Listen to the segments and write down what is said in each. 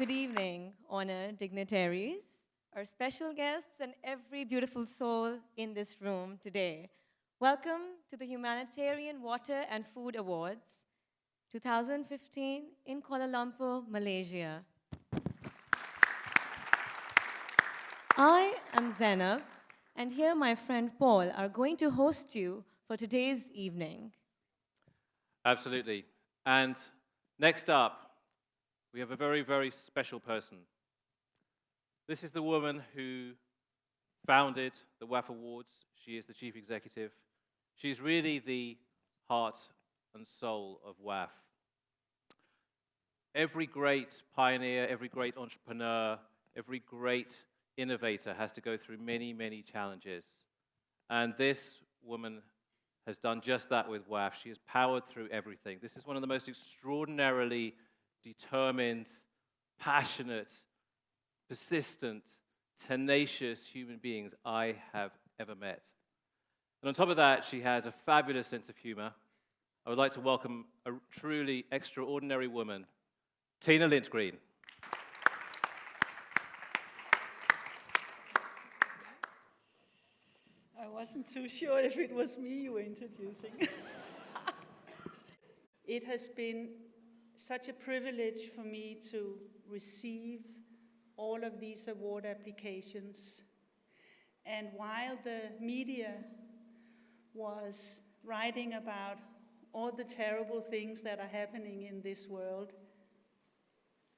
Good evening, honored dignitaries, our special guests, and every beautiful soul in this room today. Welcome to the Humanitarian Water and Food Awards 2015 in Kuala Lumpur, Malaysia. I am Zainab, and here my friend Paul are going to host you for today's evening. Absolutely. And next up, we have a very, very special person. This is the woman who founded the WAFA Awards. She is the chief executive. She's really the heart and soul of WAF. Every great pioneer, every great entrepreneur, every great innovator has to go through many, many challenges. And this woman has done just that with WAF. She has powered through everything. This is one of the most extraordinarily determined, passionate, persistent, tenacious human beings I have ever met. And on top of that, she has a fabulous sense of humor. I would like to welcome a truly extraordinary woman, Tina Lindgren. I wasn't too sure if it was me you were introducing. It has been such a privilege for me to receive all of these award applications. And while the media was writing about all the terrible things that are happening in this world,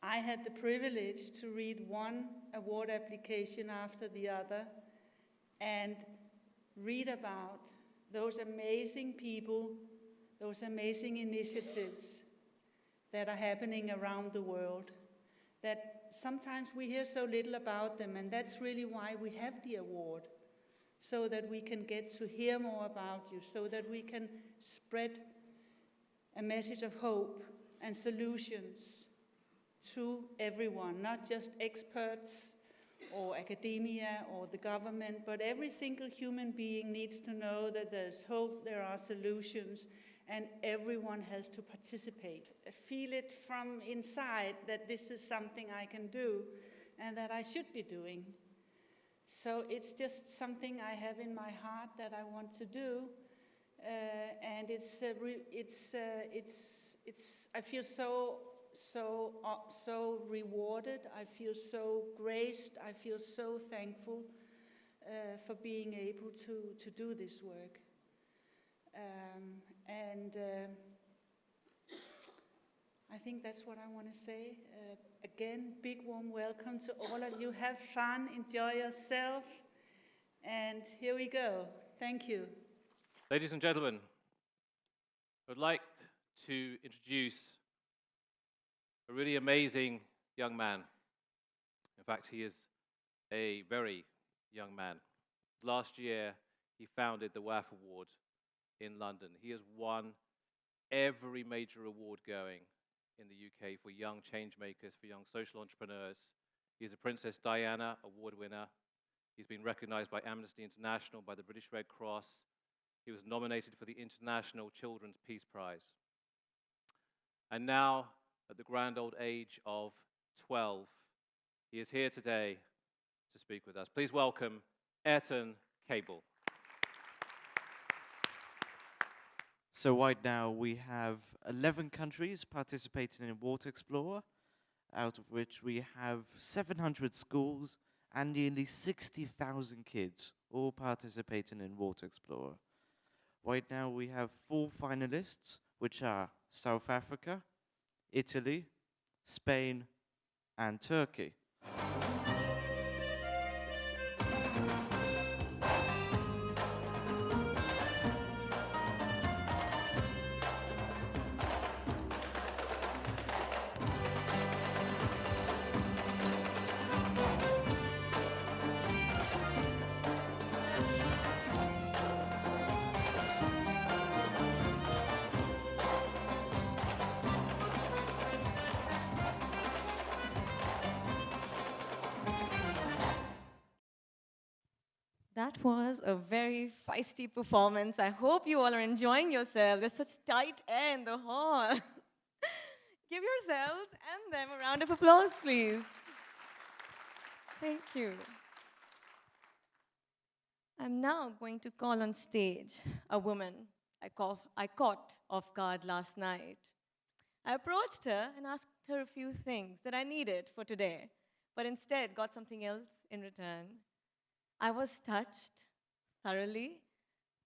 I had the privilege to read one award application after the other and read about those amazing people, those amazing initiatives that are happening around the world, that sometimes we hear so little about them, and that's really why we have the award, so that we can get to hear more about you, so that we can spread a message of hope and solutions to everyone, not just experts or academia or the government, but every single human being needs to know that there's hope, there are solutions, and everyone has to participate. Feel it from inside that this is something I can do and that I should be doing. So it's just something I have in my heart that I want to do, and I feel so rewarded. I feel so graced. I feel so thankful for being able to do this work. I think that's what I want to say. Again, big warm welcome to all of you. Have fun, enjoy yourself, and here we go. Thank you. Ladies and gentlemen, I would like to introduce a really amazing young man. In fact, he is a very young man. Last year, he founded the WAF Award in London. He has won every major award going in the UK for young change makers, for young social entrepreneurs. He is a Princess Diana Award winner. He's been recognized by Amnesty International, by the British Red Cross. He was nominated for the International Children's Peace Prize. And now, at the grand old age of 12, he is here today to speak with us. Please welcome Ayrton Cable. So right now we have 11 countries participating in Water Explorer, out of which we have 700 schools and nearly 60,000 kids all participating in Water Explorer. Right now we have 4 finalists, which are South Africa, Italy, Spain, and Turkey. That was a very feisty performance. I hope you all are enjoying yourselves. There's such tight air in the hall. Give yourselves and them a round of applause, please. Thank you. I'm now going to call on stage a woman I caught off guard last night. I approached her and asked her a few things that I needed for today, but instead got something else in return. I was touched thoroughly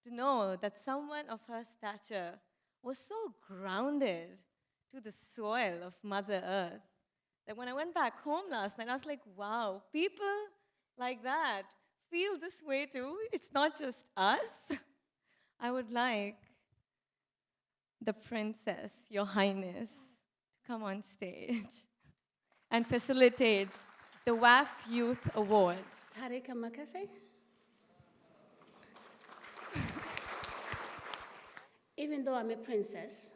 to know that someone of her stature was so grounded to the soil of Mother Earth that when I went back home last night, I was like, wow, people like that feel this way too. It's not just us. I would like the Princess, Your Highness, to come on stage and facilitate the WAF Youth Award. Tarika Makase. Even though I'm a princess,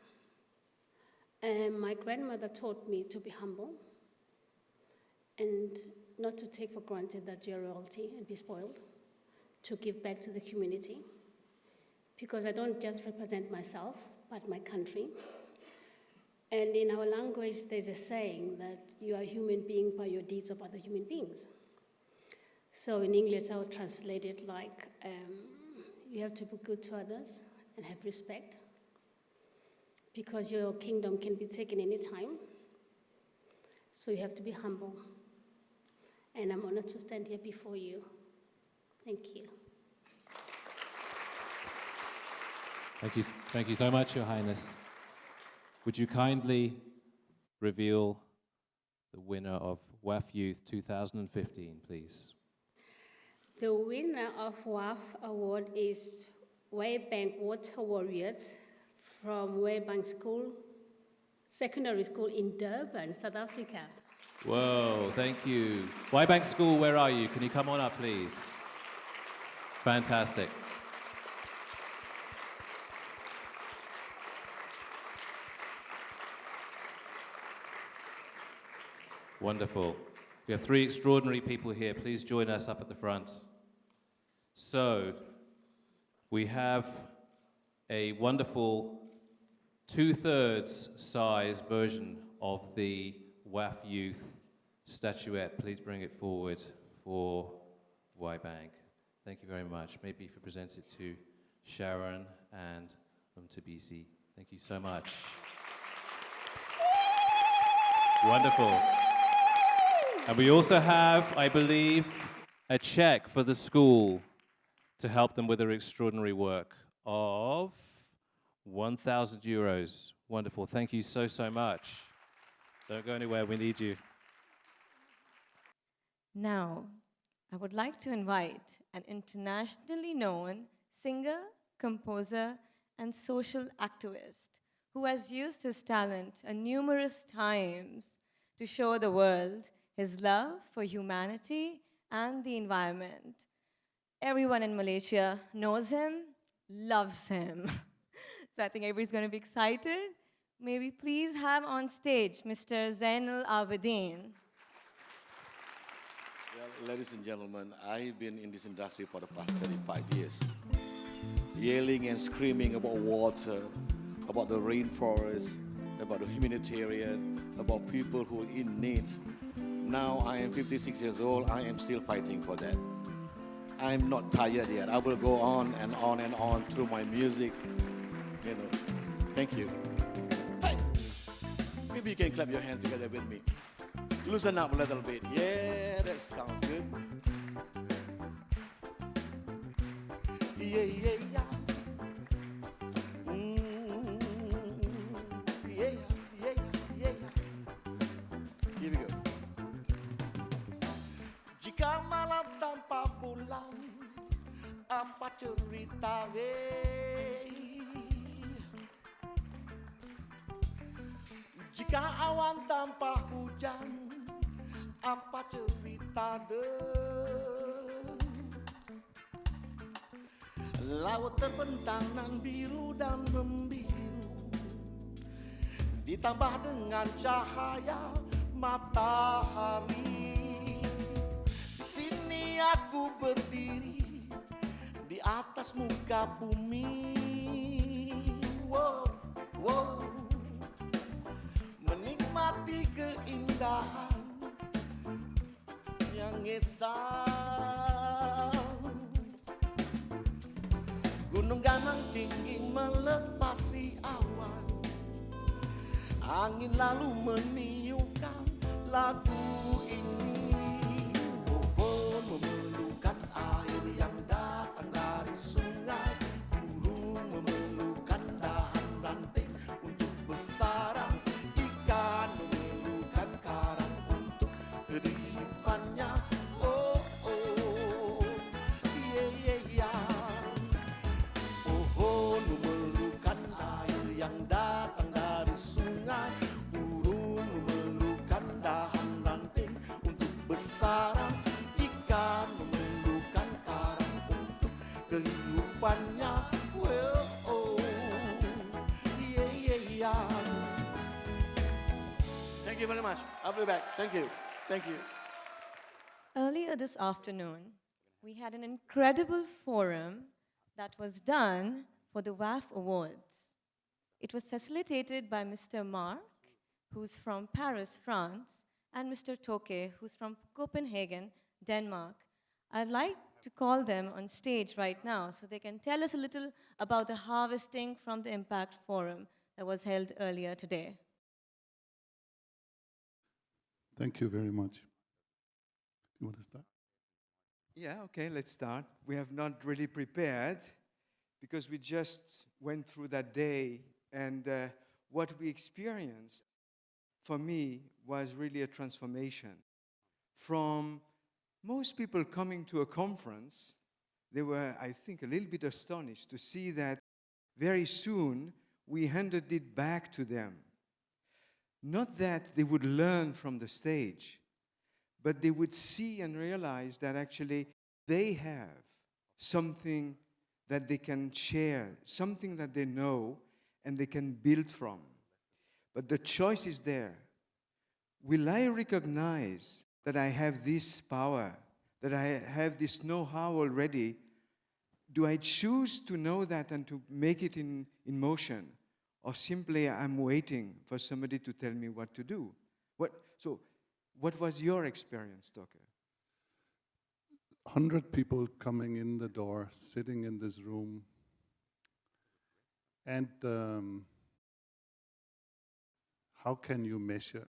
my grandmother taught me to be humble and not to take for granted that you're royalty and be spoiled, to give back to the community, because I don't just represent myself, but my country. And in our language, there's a saying that you are a human being by your deeds of other human beings. So in English, I would translate it like, you have to be good to others and have respect, because your kingdom can be taken anytime. So you have to be humble. And I'm honored to stand here before you. Thank you. Thank you so much, Your Highness. Would you kindly reveal the winner of WAF Youth 2015, please? The winner of WAF Award is Waybank Water Warriors from Waybank School, Secondary School in Durban, South Africa. Whoa, thank you. Wybank School, where are you? Can you come on up, please? Fantastic. Wonderful. We have three extraordinary people here. Please join us up at the front. So, we have a wonderful 2/3 size version of the WAF Youth statuette. Please bring it forward for Wybank. Thank you very much. Maybe if you present it to Sharon and Tabisi. Thank you so much. Wonderful. And we also have, I believe, a check for the school to help them with their extraordinary work of 1,000 euros. Wonderful. Thank you so, so much. Don't go anywhere. We need you. Now, I would like to invite an internationally known singer, composer, and social activist who has used his talent numerous times to show the world his love for humanity and the environment. Everyone in Malaysia knows him, loves him. So I think everybody's going to be excited. May we please have on stage Mr. Zainal Abidin. Well, ladies and gentlemen, I've been in this industry for the past 35 years, yelling and screaming about water, about the rainforest, about the humanitarian, about people who are in need. Now I am 56 years old, I am still fighting for that. I'm not tired yet. I will go on and on and on through my music. You know, thank you. Hey, maybe you can clap your hands together with me. Loosen up a little bit. Yeah, that sounds good. Yeah, yeah, yeah. Yeah, yeah, yeah, yeah. Here we go. Jika malam tanpa bulan, apa cerita Jika awan tanpa hujan, apa cerita Laut terbentang nan biru dan membiru, ditambah dengan cahaya matahari. Di sini aku berdiri di atas muka bumi. Wow, wow. Menikmati mengesal. Gunung ganang tinggi melepasi awan, angin lalu meniupkan lagu ini. Pohon memerlukan air yang datang dari sungai, burung memerlukan dahan ranting untuk bersarang, ikan memerlukan karang untuk kehidupannya. Oh oh, yeah yeah yeah. Pohon memerlukan air yang datang dari sungai, burung memerlukan dahan ranting untuk bersarang, ikan memerlukan karang untuk kehidupannya. Well, oh, yeah, yeah, yeah. Thank you very much. I'll be back. Thank you. Thank you. Earlier this afternoon, we had an incredible forum that was done for the WAF Awards. It was facilitated by Mr. Mark, who's from Paris, France, and Mr. Toke, who's from Copenhagen, Denmark. I'd like to call them on stage right now so they can tell us a little about the harvesting from the Impact Forum that was held earlier today. Thank you very much. You want to start? Yeah, okay, let's start. We have not really prepared because we just went through that day, and what we experienced, for me, was really a transformation. From most people coming to a conference, they were, I think, a little bit astonished to see that very soon we handed it back to them. Not that they would learn from the stage, but they would see and realize that actually they have something that they can share, something that they know and they can build from. But the choice is there. Will I recognize that I have this power, that I have this know-how already? Do I choose to know that and to make it in motion? Or simply I'm waiting for somebody to tell me what to do? What was your experience, Toke? 100 people coming in the door, sitting in this room. And how can you measure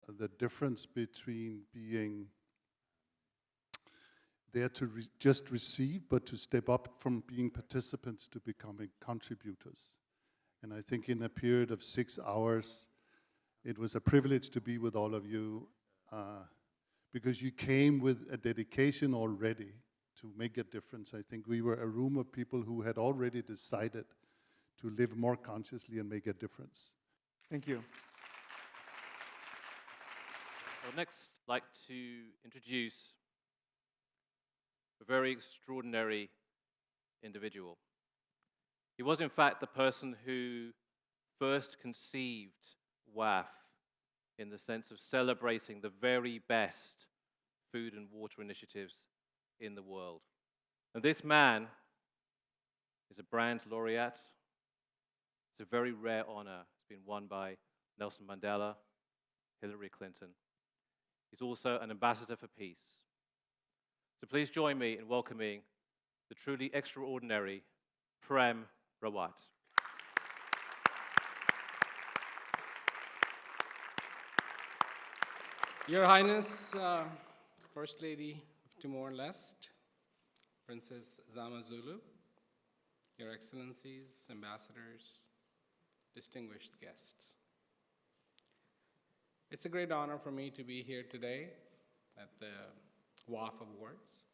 the difference between being there to just receive, but to step up from being participants to becoming contributors? And I think in a period of 6 hours, it was a privilege to be with all of you, because you came with a dedication already to make a difference. I think we were a room of people who had already decided to live more consciously and make a difference. Thank you. I would next like to introduce a very extraordinary individual. He was, in fact, the person who first conceived WAF in the sense of celebrating the very best food and water initiatives in the world. And this man is a brand laureate. It's a very rare honor. It's been won by Nelson Mandela, Hillary Clinton. He's also an ambassador for peace. So please join me in welcoming the truly extraordinary Prem Rawat. Your Highness, First Lady of Timor-Leste, Princess Zama Zulu, Your Excellencies, Ambassadors, distinguished guests. It's a great honor for me to be here today at the WAFA Awards.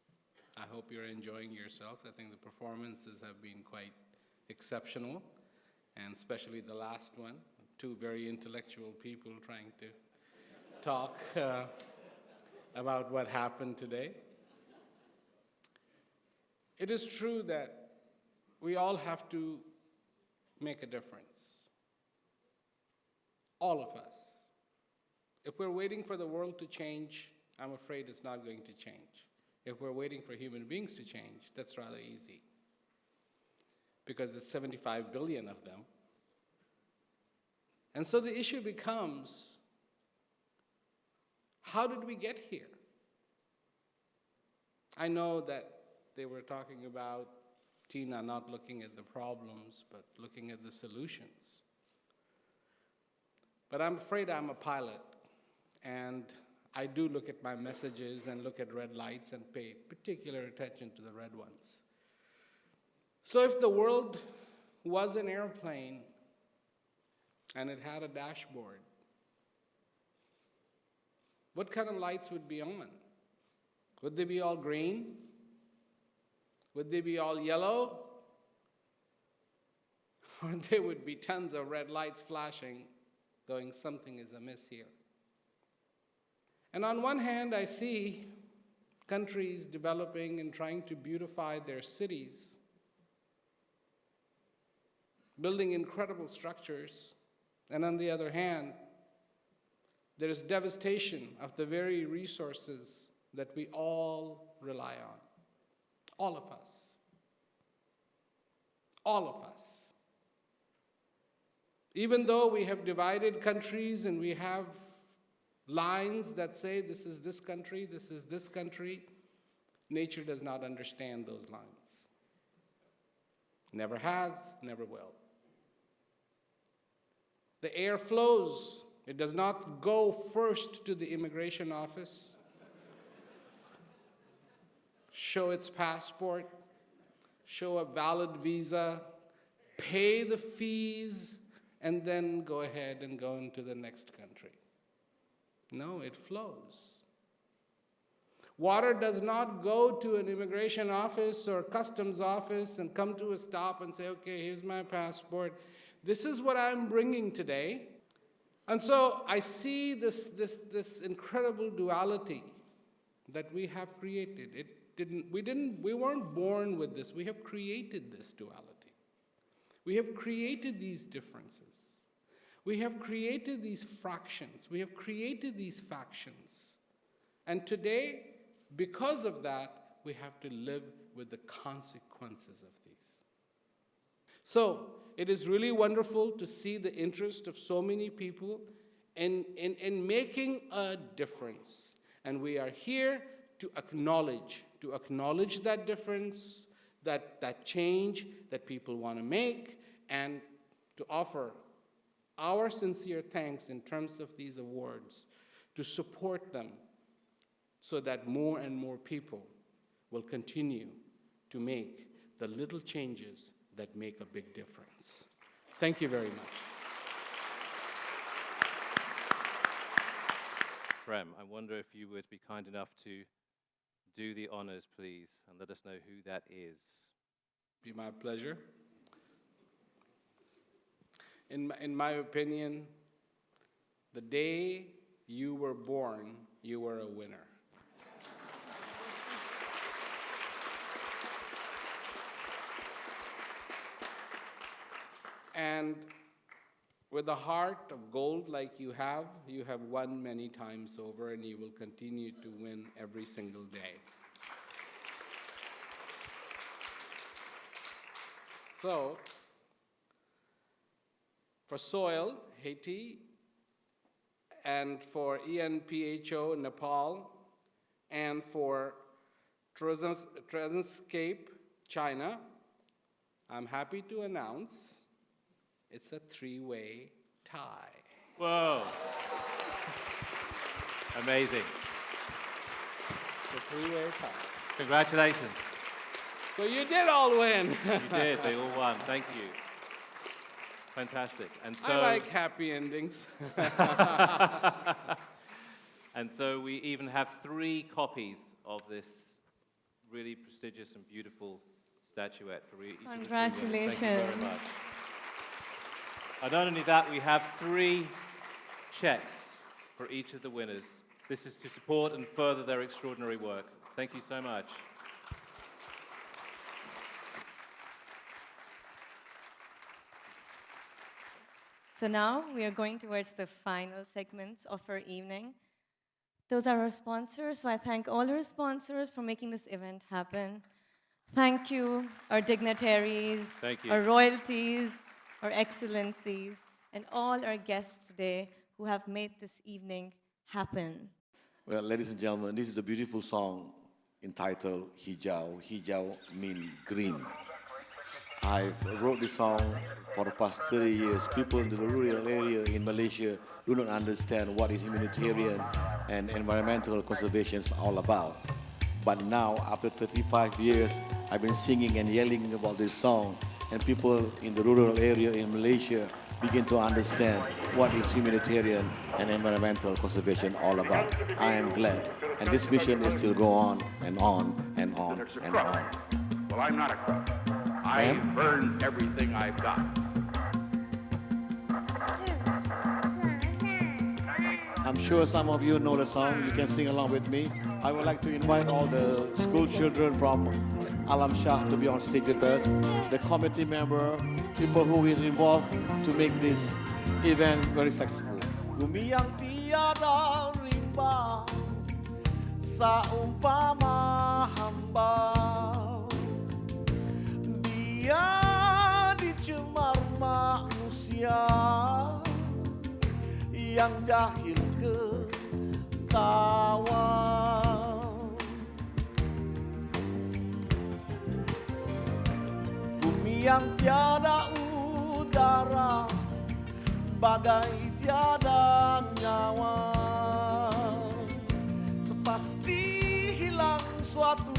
I hope you're enjoying yourself. I think the performances have been quite exceptional, and especially the last one, two very intellectual people trying to talk about what happened today. It is true that we all have to make a difference. All of us. If we're waiting for the world to change, I'm afraid it's not going to change. If we're waiting for human beings to change, that's rather easy, because there's 75 billion of them. And so the issue becomes, how did we get here? I know that they were talking about Tina not looking at the problems, but looking at the solutions. But I'm afraid I'm a pilot, and I do look at my messages and look at red lights and pay particular attention to the red ones. So if the world was an airplane and it had a dashboard, what kind of lights would be on? Would they be all green? Would they be all yellow? Or there would be tons of red lights flashing, going something is amiss here. And on one hand, I see countries developing and trying to beautify their cities, building incredible structures. And on the other hand, there is devastation of the very resources that we all rely on. All of us. All of us. Even though we have divided countries and we have lines that say this is this country, this is this country, nature does not understand those lines. Never has, never will. The air flows. It does not go first to the immigration office, show its passport, show a valid visa, pay the fees, and then go ahead and go into the next country. No, it flows. Water does not go to an immigration office or customs office and come to a stop and say, okay, here's my passport. This is what I'm bringing today. And so I see this incredible duality that we have created. We weren't born with this. We have created this duality. We have created these differences. We have created these fractions. We have created these factions. And today, because of that, we have to live with the consequences of these. So, it is really wonderful to see the interest of so many people in making a difference. And we are here to acknowledge that difference, that change that people want to make, and to offer our sincere thanks in terms of these awards, to support them so that more and more people will continue to make the little changes that make a big difference. Thank you very much. Prem, I wonder if you would be kind enough to do the honors, please, and let us know who that is. Be my pleasure. In my opinion, the day you were born, you were a winner. And with a heart of gold like you have won many times over, and you will continue to win every single day. So, for Soil, Haiti, and for ENPHO, Nepal, and for Transcape, China, I'm happy to announce it's a three-way tie. Whoa. Amazing. It's a three-way tie. Congratulations. So you did all win. You did. They all won. Thank you. Fantastic. And so I like happy endings. And so we even have 3 copies of this really prestigious and beautiful statuette for each of the 3 winners. Congratulations. Thank you very much. And not only that, we have 3 checks for each of the winners. This is to support and further their extraordinary work. Thank you so much. So now we are going towards the final segments of our evening. Those are our sponsors, so I thank all our sponsors for making this event happen. Thank you, our dignitaries, Thank you. our royalties, our excellencies, and all our guests today who have made this evening happen. Well, ladies and gentlemen, this is a beautiful song. entitled Hijau. Hijau means green. I've wrote this song for the past 30 years. People in the rural area in Malaysia do not understand what is humanitarian and environmental conservation is all about. But now, after 35 years, I've been singing and yelling about this song, and people in the rural area in Malaysia begin to understand what is humanitarian and environmental conservation all about. I am glad. And this mission is still go on and on and on and on. Well, I'm not a crook. I've earned everything I've got. I'm sure some of you know the song. You can sing along with me. I would like to invite all the school children from Alam Shah to be on stage with us. The committee member, people who is involved to make this event very successful. Bumi yang tiada rimba, saumpama hamba, dia dicemar manusia yang jahil ketawa. Bumi yang tiada udara, bagai tiada nyawa, pasti hilang suatu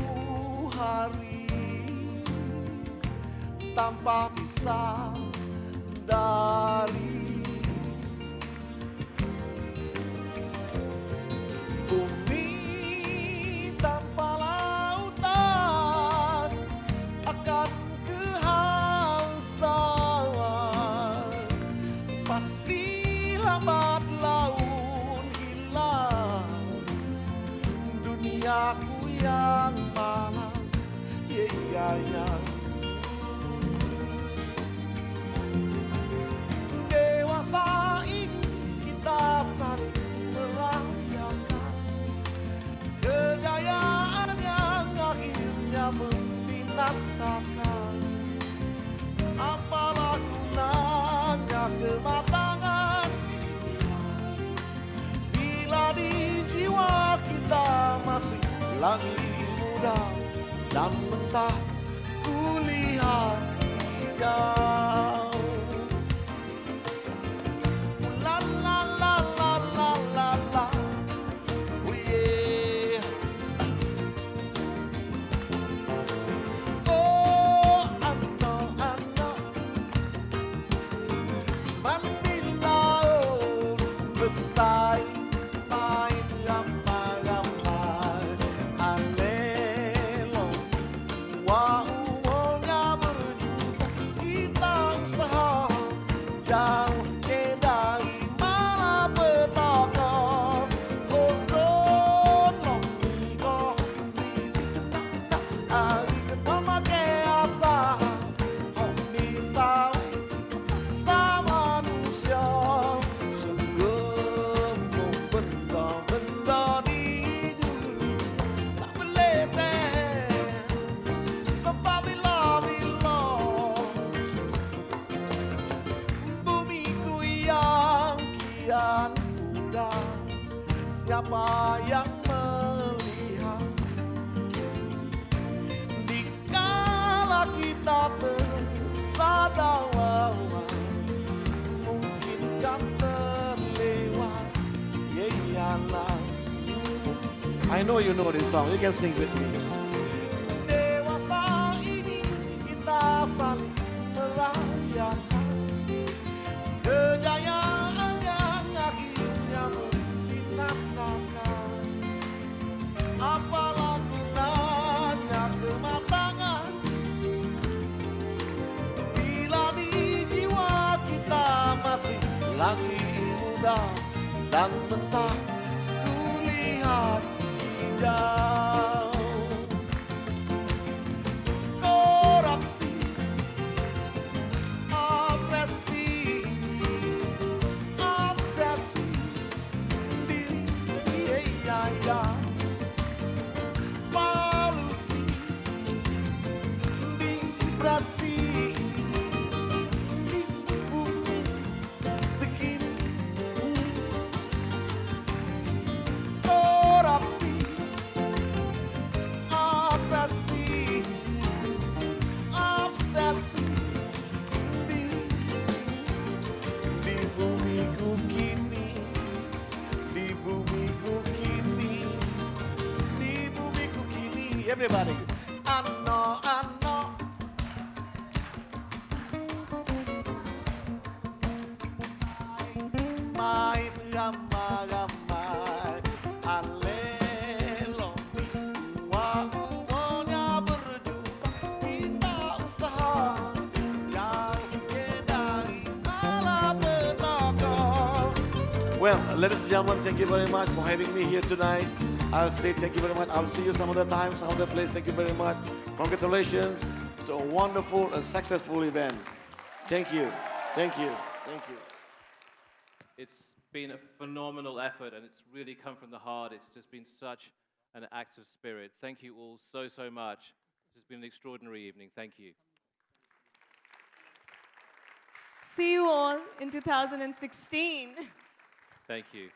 hari tanpa disadari. Bumi tanpa lautan akan kehausan, pasti lambat laun hilang duniaku yang malang. Dewasa ini kita saling merayakan kejayaan yang akhirnya membinasakan. Apalah gunanya kematangan bila di jiwa kita masih lagi muda dan mentah kulihat hijau. La la la la la la la, oh yeah. Oh, I know, Mandilaut besar main ramai-ramai, alelo wa uangnya berjuta, kita usaha jauh dari malapetaka. Ozon lomiko ari memakai asa omisa sa manusia semua benda-benda di dunia tak meleleh sebab bila-bila bumiku yang kian muda, siapa yang melihat dikala kita tersadar mungkin kan terlewat. Iyalah, I know you know this song. You can sing with me. Dewasa ini kita saling merayakan kejayaan yang akhirnya membinasakan. Apalah gunanya kematangan bila di jiwa kita masih lagi muda dan mentah kulihat hijau. Korupsi, opresi, obsesi diri, polusi, vibrasi di bumi begini. Korupsi, everybody. I know, I know. Mai gamma gamma alelo wa uonya berjumpa kita usaha yang kedai malapetaka. Well, ladies and gentlemen, thank you very much for having me here tonight. I'll say thank you very much. I'll see you some other time, some other place. Thank you very much. Congratulations to a wonderful and successful event. Thank you. Thank you. Thank you. It's been a phenomenal effort, and it's really come from the heart. It's just been such an act of spirit. Thank you all so, so much. It's been an extraordinary evening. Thank you. See you all in 2016. Thank you.